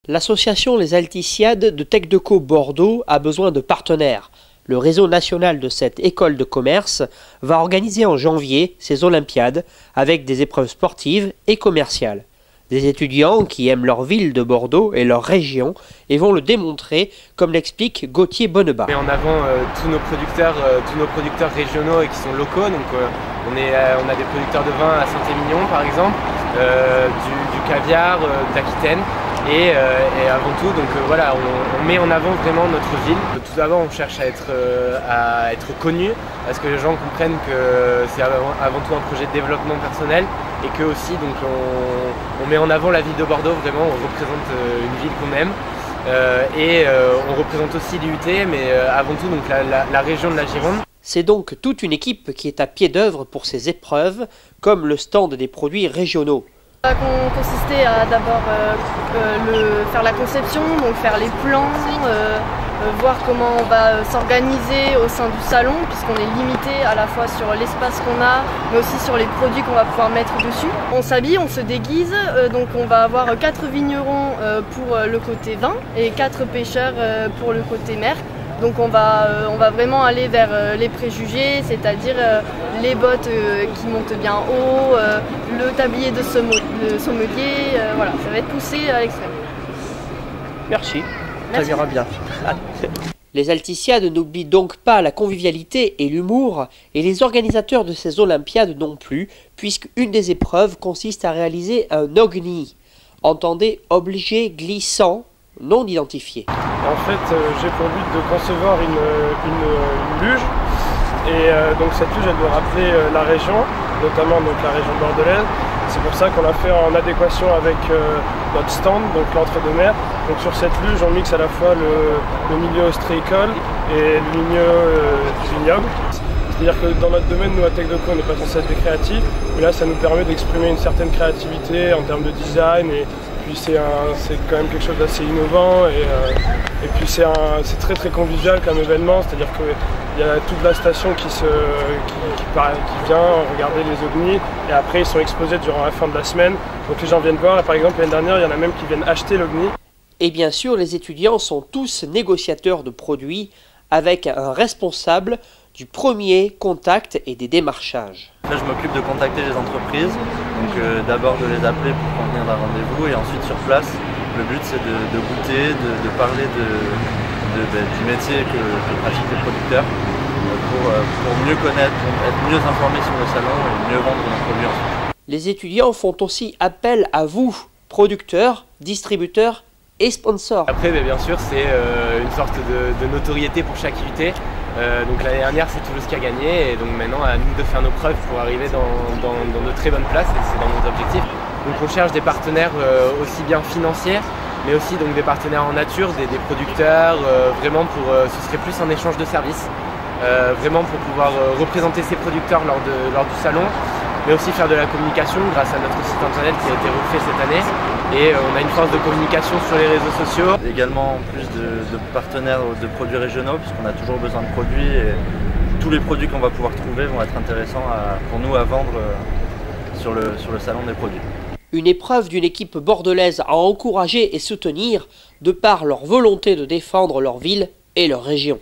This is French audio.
L'association Les Altissiades de Tecdeco Bordeaux a besoin de partenaires. Le réseau national de cette école de commerce va organiser en janvier ses Olympiades avec des épreuves sportives et commerciales. Des étudiants qui aiment leur ville de Bordeaux et leur région et vont le démontrer, comme l'explique Gauthier Bonnebat. On met en avant tous nos producteurs régionaux et qui sont locaux. Donc on a des producteurs de vin à Saint-Émilion par exemple, du caviar d'Aquitaine. Et avant tout, donc voilà, on met en avant vraiment notre ville. Tout d'abord, on cherche à être connu, parce que les gens comprennent que c'est avant tout un projet de développement personnel, et que aussi donc on met en avant la ville de Bordeaux. Vraiment, on représente une ville qu'on aime, et on représente aussi l'IUT, mais avant tout donc la région de la Gironde. C'est donc toute une équipe qui est à pied d'œuvre pour ces épreuves, comme le stand des produits régionaux. Ça va consister à d'abord faire la conception, donc faire les plans, voir comment on va s'organiser au sein du salon, puisqu'on est limité à la fois sur l'espace qu'on a, mais aussi sur les produits qu'on va pouvoir mettre dessus. On s'habille, on se déguise, donc on va avoir 4 vignerons pour le côté vin et 4 pêcheurs pour le côté mer. Donc on va vraiment aller vers les préjugés, c'est-à-dire les bottes qui montent bien haut, le tablier de sommelier, voilà, ça va être poussé à l'extrême. Merci, ça ira bien. Les Altissiades n'oublient donc pas la convivialité et l'humour, et les organisateurs de ces Olympiades non plus, puisqu'une des épreuves consiste à réaliser un ogni. Entendez objet glissant non identifié. En fait, j'ai pour but de concevoir une luge, et donc cette luge elle doit rappeler la région, notamment donc la région bordelaise. C'est pour ça qu'on l'a fait en adéquation avec notre stand, donc l'entre-deux-mer. Donc sur cette luge, on mixe à la fois le milieu ostréicole et le milieu du vignoble. C'est-à-dire que dans notre domaine, nous à Tecdeco, on n'est pas censé être des créatifs, mais là ça nous permet d'exprimer une certaine créativité en termes de design, et puis c'est quand même quelque chose d'assez innovant, et puis c'est très très convivial comme événement, c'est-à-dire qu'il y a toute la station qui vient regarder les ognis, et après ils sont exposés durant la fin de la semaine, donc les gens viennent voir, et par exemple l'année dernière il y en a même qui viennent acheter l'ogni. Et bien sûr, les étudiants sont tous négociateurs de produits avec un responsable du premier contact et des démarchages. Là, je m'occupe de contacter les entreprises, donc d'abord de les appeler pour convenir d'un rendez-vous, et ensuite sur place, le but c'est de goûter, de parler du métier que pratiquent les producteurs pour mieux connaître, pour être mieux informés sur le salon et mieux vendre nos produits ensuite. Les étudiants font aussi appel à vous, producteurs, distributeurs et sponsors. Après, bien sûr, c'est une sorte de notoriété pour chaque IUT. Donc l'année dernière, c'est Toulouse qui a gagné, et donc maintenant à nous de faire nos preuves pour arriver dans de très bonnes places, et c'est dans nos objectifs. Donc on cherche des partenaires aussi bien financiers, mais aussi donc des partenaires en nature, des producteurs, vraiment ce serait plus un échange de services, vraiment pour pouvoir représenter ces producteurs lors du salon, mais aussi faire de la communication grâce à notre site internet qui a été refait cette année, et on a une force de communication sur les réseaux sociaux. Également plus de partenaires de produits régionaux, puisqu'on a toujours besoin de produits, et tous les produits qu'on va pouvoir trouver vont être intéressants pour nous à vendre sur le salon des produits. Une épreuve d'une équipe bordelaise à encourager et soutenir de par leur volonté de défendre leur ville et leur région.